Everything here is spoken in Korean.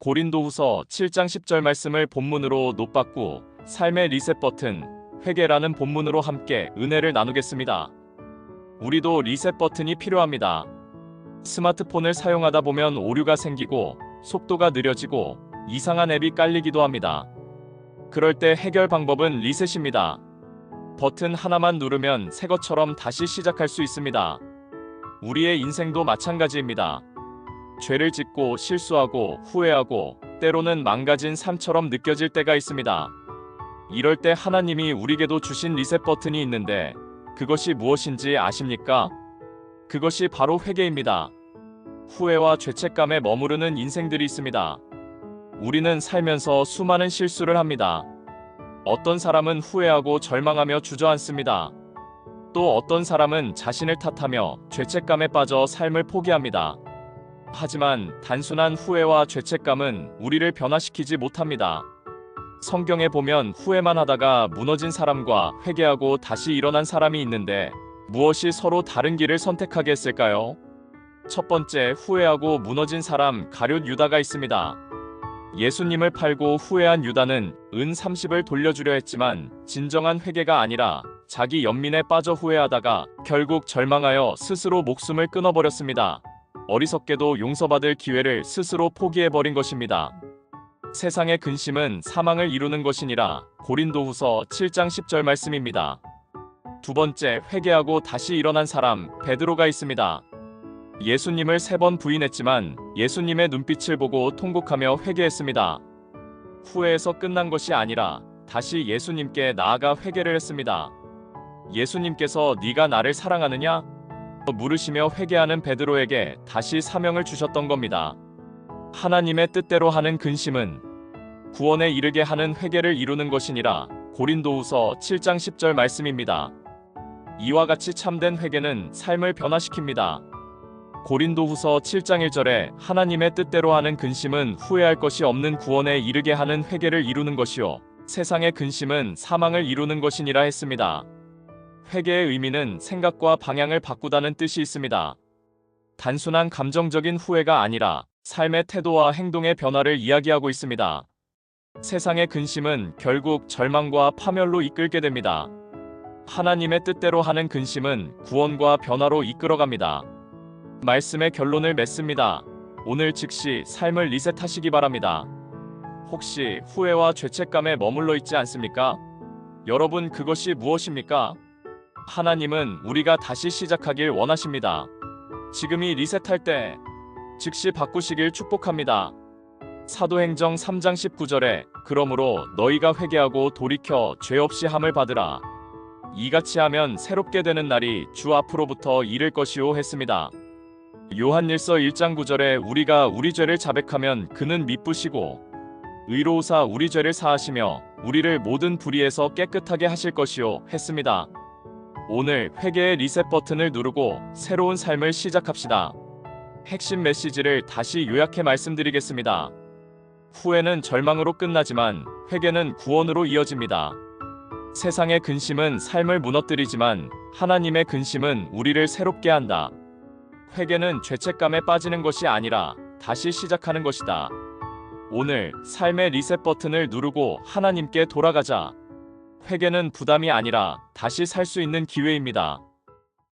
고린도후서 7장 10절 말씀을 본문으로 노받고 삶의 리셋 버튼, 회개라는 본문으로 함께 은혜를 나누겠습니다. 우리도 리셋 버튼이 필요합니다. 스마트폰을 사용하다 보면 오류가 생기고 속도가 느려지고 이상한 앱이 깔리기도 합니다. 그럴 때 해결 방법은 리셋입니다. 버튼 하나만 누르면 새 것처럼 다시 시작할 수 있습니다. 우리의 인생도 마찬가지입니다. 죄를 짓고 실수하고 후회하고 때로는 망가진 삶처럼 느껴질 때가 있습니다. 이럴 때 하나님이 우리에게도 주신 리셋 버튼이 있는데 그것이 무엇인지 아십니까? 그것이 바로 회개입니다. 후회와 죄책감에 머무르는 인생들이 있습니다. 우리는 살면서 수많은 실수를 합니다. 어떤 사람은 후회하고 절망하며 주저앉습니다. 또 어떤 사람은 자신을 탓하며 죄책감에 빠져 삶을 포기합니다. 하지만 단순한 후회와 죄책감은 우리를 변화시키지 못합니다. 성경에 보면 후회만 하다가 무너진 사람과 회개하고 다시 일어난 사람이 있는데 무엇이 서로 다른 길을 선택하게 했을까요? 첫 번째, 후회하고 무너진 사람 가룟 유다가 있습니다. 예수님을 팔고 후회한 유다는 은 30을 돌려주려 했지만 진정한 회개가 아니라 자기 연민에 빠져 후회하다가 결국 절망하여 스스로 목숨을 끊어버렸습니다. 어리석게도 용서받을 기회를 스스로 포기해버린 것입니다. 세상의 근심은 사망을 이루는 것이니라. 고린도후서 7장 10절 말씀입니다. 두 번째, 회개하고 다시 일어난 사람 베드로가 있습니다. 예수님을 3번 부인했지만 예수님의 눈빛을 보고 통곡하며 회개했습니다. 후회해서 끝난 것이 아니라 다시 예수님께 나아가 회개를 했습니다. 예수님께서 네가 나를 사랑하느냐? 물으시며 회개하는 베드로에게 다시 사명을 주셨던 겁니다. 하나님의 뜻대로 하는 근심은 구원에 이르게 하는 회개를 이루는 것이니라. 고린도후서 7장 10절 말씀입니다. 이와 같이 참된 회개는 삶을 변화시킵니다. 고린도후서 7장 1절에 하나님의 뜻대로 하는 근심은 후회할 것이 없는 구원에 이르게 하는 회개를 이루는 것이요 세상의 근심은 사망을 이루는 것이니라 했습니다. 회개의 의미는 생각과 방향을 바꾸다는 뜻이 있습니다. 단순한 감정적인 후회가 아니라 삶의 태도와 행동의 변화를 이야기하고 있습니다. 세상의 근심은 결국 절망과 파멸로 이끌게 됩니다. 하나님의 뜻대로 하는 근심은 구원과 변화로 이끌어갑니다. 말씀의 결론을 맺습니다. 오늘 즉시 삶을 리셋하시기 바랍니다. 혹시 후회와 죄책감에 머물러 있지 않습니까? 여러분, 그것이 무엇입니까? 하나님은 우리가 다시 시작하길 원하십니다. 지금이 리셋할 때 즉시 바꾸시길 축복합니다. 사도행정 3장 19절에 그러므로 너희가 회개하고 돌이켜 죄 없이 함을 받으라. 이같이 하면 새롭게 되는 날이 주 앞으로부터 이를 것이오 했습니다. 요한일서 1장 9절에 우리가 우리 죄를 자백하면 그는 미쁘시고 의로우사 우리 죄를 사하시며 우리를 모든 불의에서 깨끗하게 하실 것이오 했습니다. 오늘 회개의 리셋 버튼을 누르고 새로운 삶을 시작합시다. 핵심 메시지를 다시 요약해 말씀드리겠습니다. 후회는 절망으로 끝나지만 회개는 구원으로 이어집니다. 세상의 근심은 삶을 무너뜨리지만 하나님의 근심은 우리를 새롭게 한다. 회개는 죄책감에 빠지는 것이 아니라 다시 시작하는 것이다. 오늘 삶의 리셋 버튼을 누르고 하나님께 돌아가자. 회개는 부담이 아니라 다시 살 수 있는 기회입니다.